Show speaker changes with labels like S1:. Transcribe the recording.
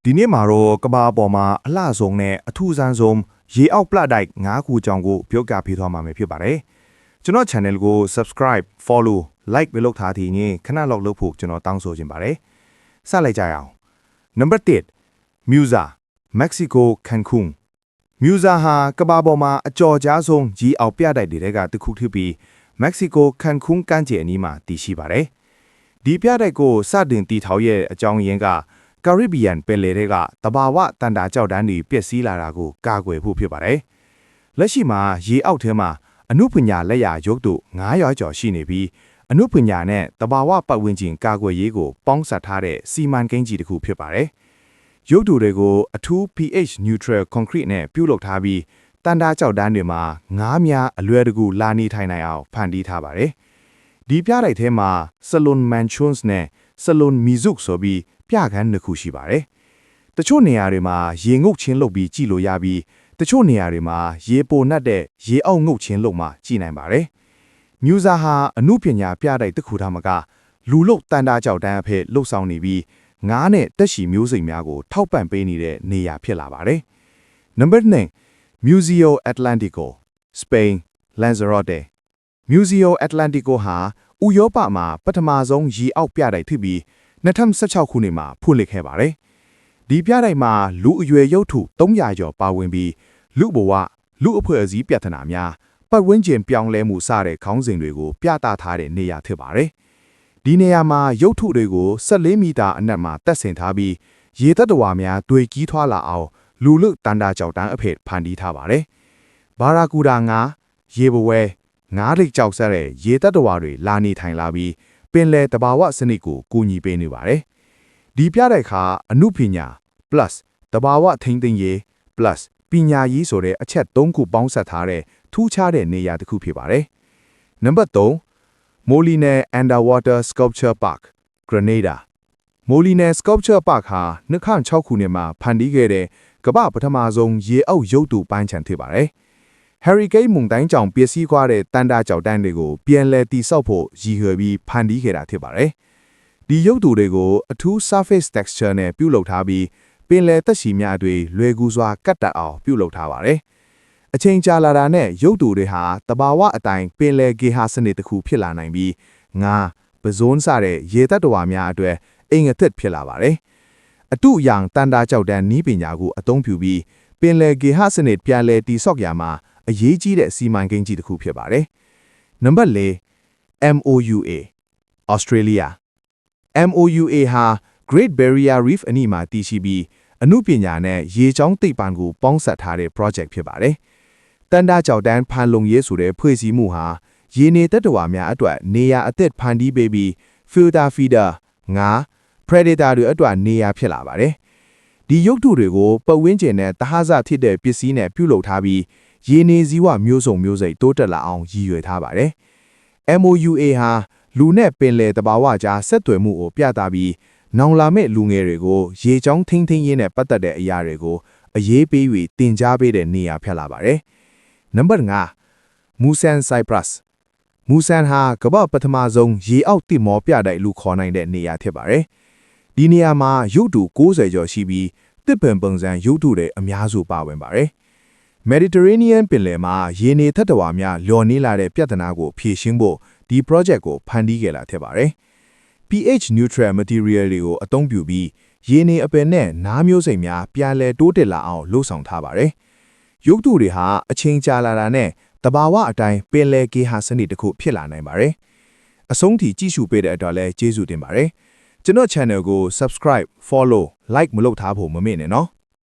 S1: ဒီနေ့မှာတော့ကဘာပေါ်မှာအလှဆုံးနဲ့အထူးဆန်းဆုံးရေအောက်ပလတ်တိုက်9ခုကြောင်းကိုပြောပြပေးသွားမှာဖြစ်ပါတယ်ကျွန်တော် channel ကို subscribe follow like ပဲလုပ်ထားသည်ညခဏလောက်လုပ်ဖို့ကျွန်တော်တောင်းဆိုချင်ပါတယ်စလိုက်ကြရအောင် number 1 Musa Mexico Cancun Musa ဟာကဘာပေါ်မှာအကျော်ကြားဆုံးရေအောက်ပြတိုက်တွေကတစ်ခုဖြစ်ပြီး Mexico Cancun ကမ်းခြေအနီးမှာတည်ရှိပါတယ်ဒီပြတိုက်ကိုစတင်တည်ထောင်ရဲ့အကြောင်းရင်းကကာရစ်ဘီယန်ပင်လယ်တွေကတဘာဝတန်တာကြောက်တန်းတွေပျက်စီးလာတာကိုကာကွယ်ဖို့ဖြစ်ပါတယ်။လက်ရှိမှာရေအောက်ထဲမှာအနုပညာလက်ရာရုပ်တို့900ကျော်ရှိနေပြီးအနုပညာနဲ့တဘာဝပတ်ဝန်းကျင်ကာကွယ်ရေးကိုပေါင်းစပ်ထားတဲ့စီမံကိန်းကြီးတစ်ခုဖြစ်ပါတယ်။ရုပ်တို့တွေကိုအထူး pH neutral concrete နဲ့ပြုလုပ်ထားပြီးတန်တာကြောက်တန်းတွေမှာငါးများအလွယ်တကူလာနေထိုင်နိုင်အောင်ဖန်တီးထားပါတယ်။ဒီပြတိုက်ထဲမှာ Salon Mansions နဲ့ Salon Mizuk ဆိုပြီးပြခန်းနှစ်ခုရှိပါတယ်။တချို့နေရာတွေမှာရေငုပ်ချင်းလုပ်ပြီးကြည့်လို့ရပြီးတချို့နေရာတွေမှာရေပိုနှက်တဲ့ရေအောက်ငုပ်ချင်းလုပ်မှကြည့်နိုင်ပါတယ်။မြူဇာဟာအမှုပညာပြတိုက်တစ်ခုထားမကလူလုတ်တန်တာကြောက်တန်းအဖြစ်လှုပ်ဆောင်နေပြီးငါးနဲ့တက်ရှည်မျိုးစိမ်များကိုထောက်ပံ့ပေးနေတဲ့နေရာဖြစ်လာပါတယ်။ Number 2 Museo Atlantico Spain Lanzarote Museo Atlantico ဟာဥရောပမှာပထမဆုံးရေအောက်ပြတိုက်ဖြစ်ပြီး2016ခုနှစ်မှာဖွင့်လှစ်ခဲ့ပါတယ်။ဒီပြတိုက်မှာလူအရွယ်ရုပ်ထု300ကျော်ပါဝင်ပြီးလူဘဝလူအဖွဲ့အစည်းပြဿနာများပတ်ဝန်းကျင်ပြောင်းလဲမှုစတဲ့ခေါင်းစဉ်တွေကိုပြသထားတဲ့နေရာဖြစ်ပါတယ်။ဒီနေရာမှာရုပ်ထုတွေကို14မီတာအနက်မှာတက်ဆင်ထားပြီးရေသက်တော်များတွေ့ကြီးထွားလာအောင်လူလူတန်တာကြောက်တန်းအဖြစ်ဖန်တီးထားပါတယ်။ဘာရာကူဒါငါရေဘဝဲငါးရိတ်ကြောက်ဆက်တဲ့ရေသက်တော်တွေလာနေထိုင်လာပြီးပင်လယ်တဘာဝစနစ်ကိုကူညီပေးနေပါတယ်။ဒီပြတဲ့ခါအမှုပညာ plus တဘာဝထိန်းသိမ်းရေး plus ပညာရေးဆိုတဲ့အချက်3ခုပေါင်းစပ်ထားတဲ့ထူးခြားတဲ့နေရာတစ်ခုဖြစ်ပါတယ်။ Number 3 Moline Underwater Sculpture Park Grenada Moline Sculpture Park ဟာ2006ခုနှစ်မှာဖန်တီးခဲ့တဲ့ကမ္ဘာပထမဆုံးရေအောက်ရုပ်တုပိုင်းခြံဖြစ်ပါတယ်။ Hurricane မုန်တိုင်းကြောင့်ပျက်စီးသွားတဲ့တန်တာကြောက်တန်းတွေကိုပြန်လည်တည်ဆောက်ဖို့ရည်ရွယ်ပြီးဖန်တီးခဲ့တာဖြစ်ပါတယ်။ဒီရုပ်တုတွေကိုအထူး surface texture နဲ့ပြုလုပ်ထားပြီးပင်လယ်သက်ရှိများတွေလွယ်ကူစွာကတ်တက်အောင်ပြုလုပ်ထားပါတယ်။အချိန်ကြာလာတာနဲ့ရုပ်တုတွေဟာတဘာဝအတိုင်းပင်လယ်ဂေဟာစနစ်တစ်ခုဖြစ်လာနိုင်ပြီးငါပဇွန်းစတဲ့ရေသက်တော်များအတွက်အိမ်အသစ်ဖြစ်လာပါတယ်။အတုအယောင်တန်တာကြောက်တန်းနီးပညာကိုအသုံးပြုပြီးပင်လယ်ဂေဟာစနစ်ပြန်လည်တည်ဆောက်ရမှာအရေးကြီးတဲ့စီမံကိန်းကြီးတစ်ခုဖြစ်ပါတယ်။ Number 4 MOUA Australia MOUA ဟာ Great Barrier Reef အနီးမှာတည်ရှိပြီးအမှုပညာနဲ့ရေချောင်းသိပ္ပံကိုပေါင်းစပ်ထားတဲ့ project ဖြစ်ပါတယ်။တန်တာကြောက်တန်းဖန်လုံရေးဆိုတဲ့ဖွဲ့စည်းမှုဟာရေနေသက်တော်များအတွက်နေရာအသစ်ဖန်တီးပေးပြီး filter feeder ငါ predator တွေအတွက်နေရာဖြစ်လာပါတယ်။ဒီရုပ်တုတွေကိုပတ်ဝန်းကျင်နဲ့တဟဇဖြစ်တဲ့ပစ္စည်းနဲ့ပြုလုပ်ထားပြီးရေနေဇီဝမျိုးစုံမျိုးစိတ်တိုးတက်လာအောင်ရည်ရွယ်ထားပါတယ်။ MOUA ဟာလူနဲ့ပင်လယ်တဘာဝကြားဆက်သွယ်မှုကိုပြသပြီးနောင်လာမဲ့လူငယ်တွေကိုရေချောင်းထိန်းသိမ်းရေးနဲ့ပတ်သက်တဲ့အရာတွေကိုအရေးပေး၍တင် जा ပေးတဲ့နေရာဖြစ်လာပါတယ်။ Number 5 Musan Cyprus Musan ဟာကမ္ဘာပထမဆုံးရေအောက်တိမောပြတိုက်လူခေါ်နိုင်တဲ့နေရာဖြစ်ပါတယ်။ဒီနေရာမှာရုပ်တု60ကျော်ရှိပြီးတစ်ပင်ပုံစံရုပ်တုတွေအများစုပါဝင်ပါတယ်။ Mediterranean ပင်လယ်မှာရေနေသက်တော်များလျော်နေလာတဲ့ပြဿနာကိုဖြေရှင်းဖို့ဒီ project ကိုဖန်တီးခဲ့တာဖြစ်ပါတယ်။ pH neutral material တွေကိုအသုံးပြုပြီးရေနေအပင်နဲ့နားမျိုးစိမ်များပြန်လည်တိုးတက်လာအောင်လှုပ်ဆောင်ထားပါတယ်။ရုပ်တုတွေဟာအချိန်ကြာလာတာနဲ့တဘာဝအတိုင်းပင်လယ်ဂေဟာစနစ်တစ်ခုဖြစ်လာနိုင်ပါတယ်။အဆုံးထိကြည့်ရှုပေးတဲ့အတွက်လည်းကျေးဇူးတင်ပါတယ်။ကျွန်တော် channel ကို subscribe follow like မလုပ်ထားဖို့မမေ့နဲ့နော်။